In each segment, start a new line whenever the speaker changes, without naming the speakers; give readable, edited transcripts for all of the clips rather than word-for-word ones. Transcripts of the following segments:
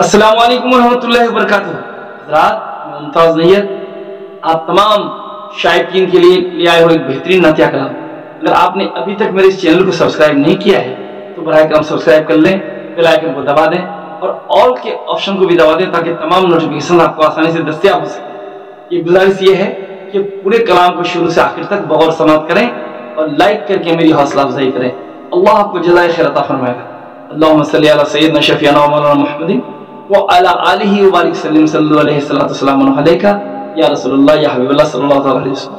अस्सलाम वालेकुम रहमतुल्लाहि व बरकातुहू। हज़रात, मैं मुमताज़ नैयत आप तमाम शायकीन के लिए ले आए हो एक बेहतरीन नातिया कलाम। अगर आपने अभी तक मेरे इस चैनल को सब्सक्राइब नहीं किया है तो बराए करम सब्सक्राइब कर लें, बेल आइकन को दबा दें और ऑल के ऑप्शन को भी दबा दें ताकि तमाम नोटिफिकेशन आपको आसानी से दस्तयाब हो सके। ये गुजारिश ये है कि पूरे कलाम को शुरू से आखिर तक बगौर समाअत करें और लाइक करके मेरी हौसला अफजाई करें। अल्लाह आपको जज़ाए खैर अता फरमाएगा। अल्लाहुम्मा सल्ली अला सय्यिदना शफीअना व मौलाना मुहम्मदिन व अला आलिहि व बारिक सल्लिम सल्लल्लाहु अलैहि वसल्लम अलैका या रसूलुल्लाह या हबीबल्लाह सल्लल्लाहु अलैहि वसल्लम।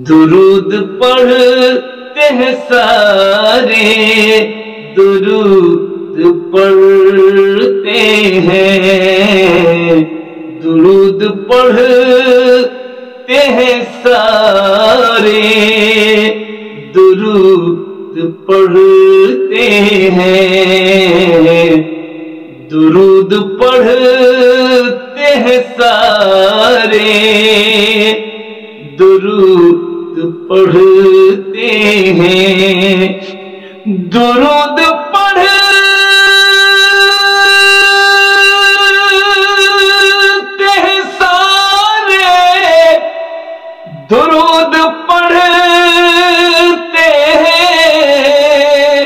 दुरूद पढ़ते हैं सारे, दुरूद पढ़ते हैं, दुरूद पढ़ते हैं सारे, दुरूद पढ़ते हैं, दुरूद पढ़ते हैं सारे, दुरूद पढ़ते हैं, दुरूद पढ़ते हैं सारे, दुरूद पढ़ते हैं,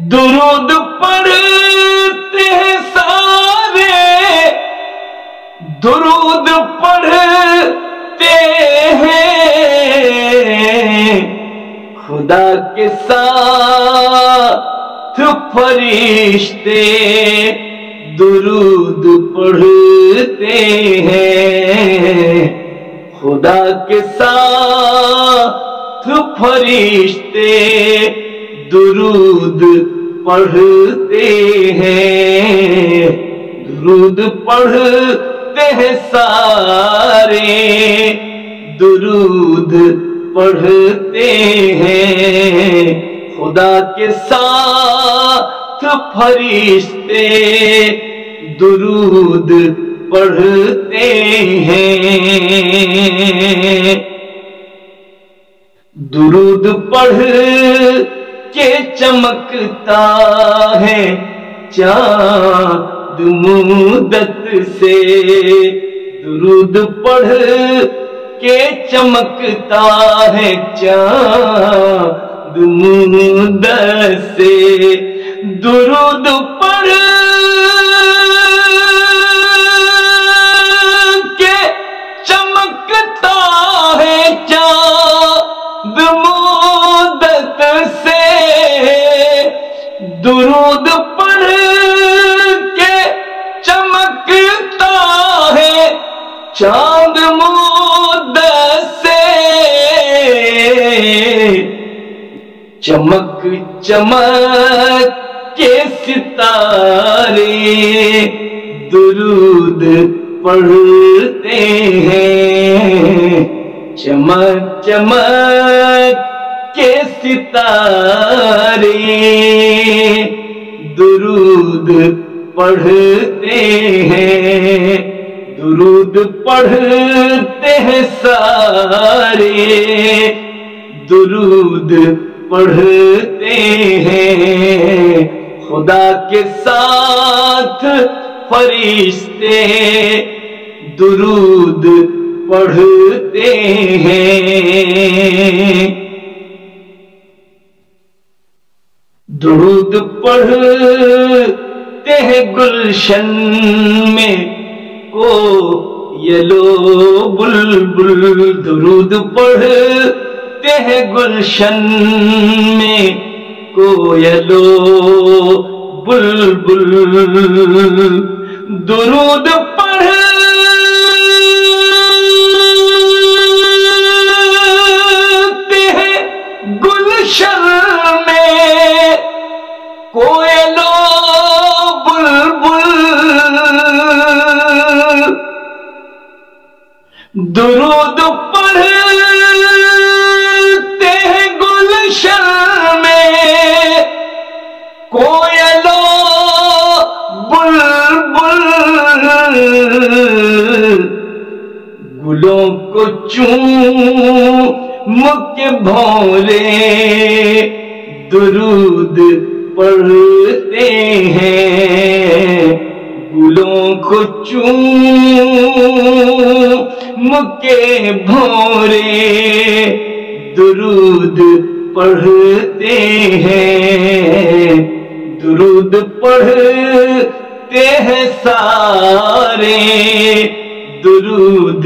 दुरूद पढ़ते हैं सारे, दुरूद पढ़ते हैं, खुदा के साथ फरिश्ते दुरूद पढ़ते हैं, खुदा के साथ फरिश्ते दुरूद पढ़ते हैं, दुरूद पढ़ते हैं सारे, दुरूद पढ़ते हैं, खुदा के साथ फरिश्ते दुरूद पढ़ते हैं। दुरूद पढ़ के चमकता है चाँद मुद्दत से, दुरूद पढ़ के चमकता है चाँद मुद्दत से, दुरूद पढ़ के चमकता है चाँद मुद्दत से, दुरूद पढ़ के चमकता है चाँद मुद्दत से, चमक चमक के सितारे दुरूद पढ़ते हैं, चमक चमक के सितारे दुरूद पढ़ते हैं, दुरूद पढ़ते हैं सारे, दुरूद पढ़ते हैं, खुदा के साथ फरिश्ते दुरूद पढ़ते हैं। दुरूद पढ़ते हैं गुलशन में कोयलो बुलबुल, दुरूद पढ़ते हैं गुलशन में कोयलो बुलबुल, दुरूद पढ़ते हैं गुलशन में कोयलो बुलबुल, दुरूद पढ़ते हैं गुलशन में कोयलो बुलबुल, गुलों को चूम के भौरे दुरूद पढ़ते हैं, چوم کے بھورے درود پڑھتے ہیں، درود پڑھتے ہیں سارے، درود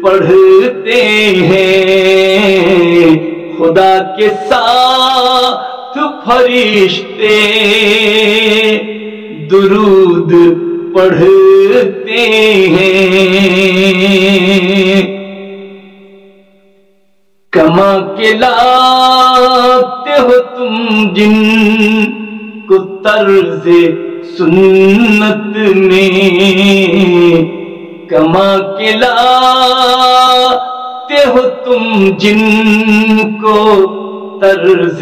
پڑھتے ہیں، خدا کے ساتھ فرشتے درود پڑھتے ہیں۔ کما کے لاتے ہو تم جن کو طرز سنت میں، کما کے لاتے ہو تم جن کو طرز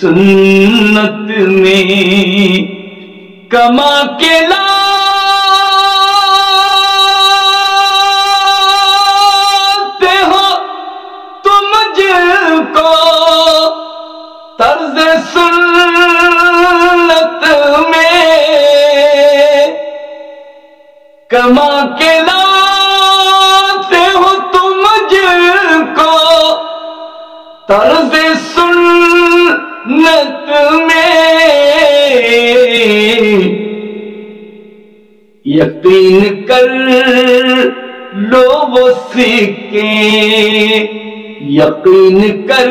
سنت میں، کما کے لاتے ہو تم جن کو طرز سنت میں، کما کے لاتے ہو تم جن کو طرز سنت میں، یقین کر لو وہ سکے، یقین کر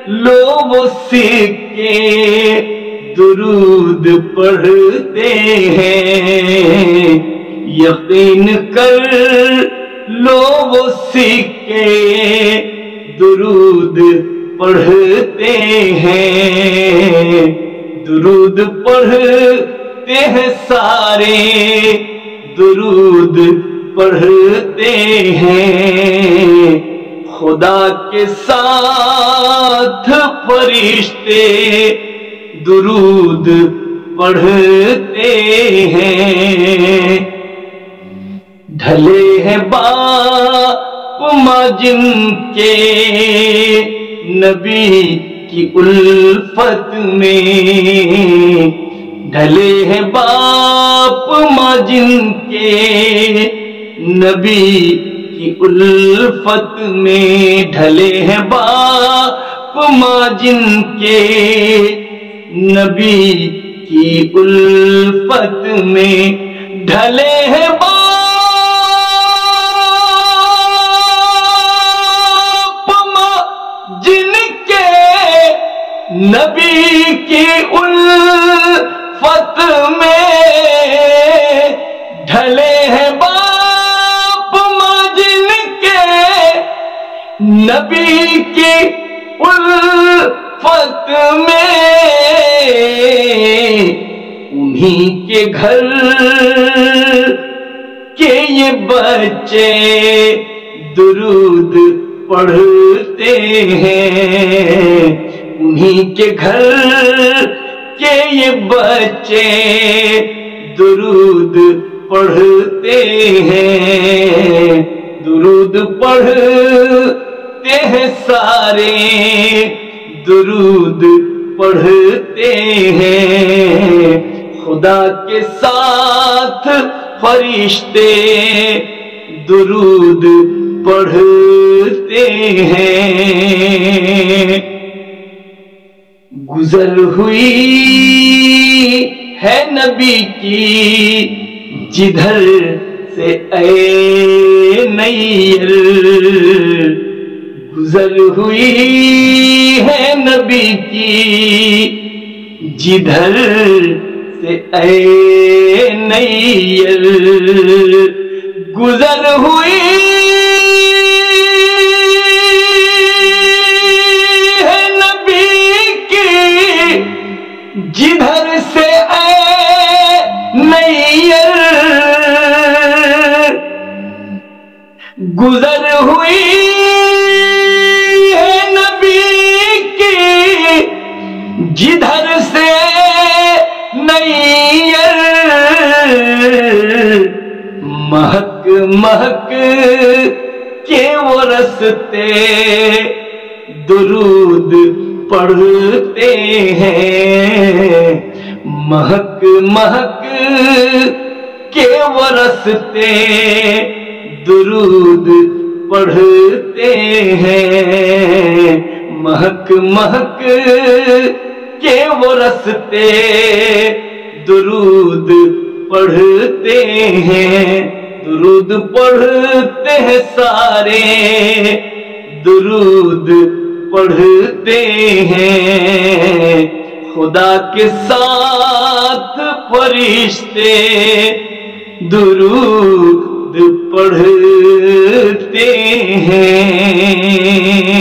لو وہ سکے درود پڑھتے ہیں، یقین کر لو وہ سکے درود پڑھتے ہیں، درود پڑھتے ہیں سارے، درود پڑھتے ہیں، خدا کے ساتھ فرشتے درود پڑھتے ہیں۔ ڈھلے ہیں باپ ماں جن کے نبی کی الفت میں، ڈھلے ہیں باپ ماں جن کے نبی کی الفت میں، ڈھلے ہیں باپ ماں جن کے نبی کی الفت میں، ڈھلے ہیں باپ ماں جن کے نبی کی الفت میں، ڈھلے ہیں باپ ماں جن کے نبی کی الفت میں، انہی کے گھر کے یہ بچے درود پڑھتے ہیں، انہی کے گھر کے یہ بچے درود پڑھتے ہیں، درود پڑھتے ہیں سارے، درود پڑھتے ہیں، خدا کے ساتھ فرشتے درود پڑھتے ہیں۔ گزر ہوئی ہے نبی کی جدھر سے اے نیر، گزر ہوئی ہے نبی کی جدھر سے اے نیر، گزر ہوئی ہے نبی کی جدھر سے اے نیر، گزر ہوئی ہے نبی کی جدھر سے نیر، مہک مہک کے وہ رستے درود پڑھتے ہیں، مہک مہک के बरसते दुरूद पढ़ते हैं, महक महक के बरसते दुरूद पढ़ते हैं, दुरूद पढ़ते हैं सारे, दुरूद पढ़ते हैं। खुदा के साथ फरिश्ते दुरूद पढ़ते हैं।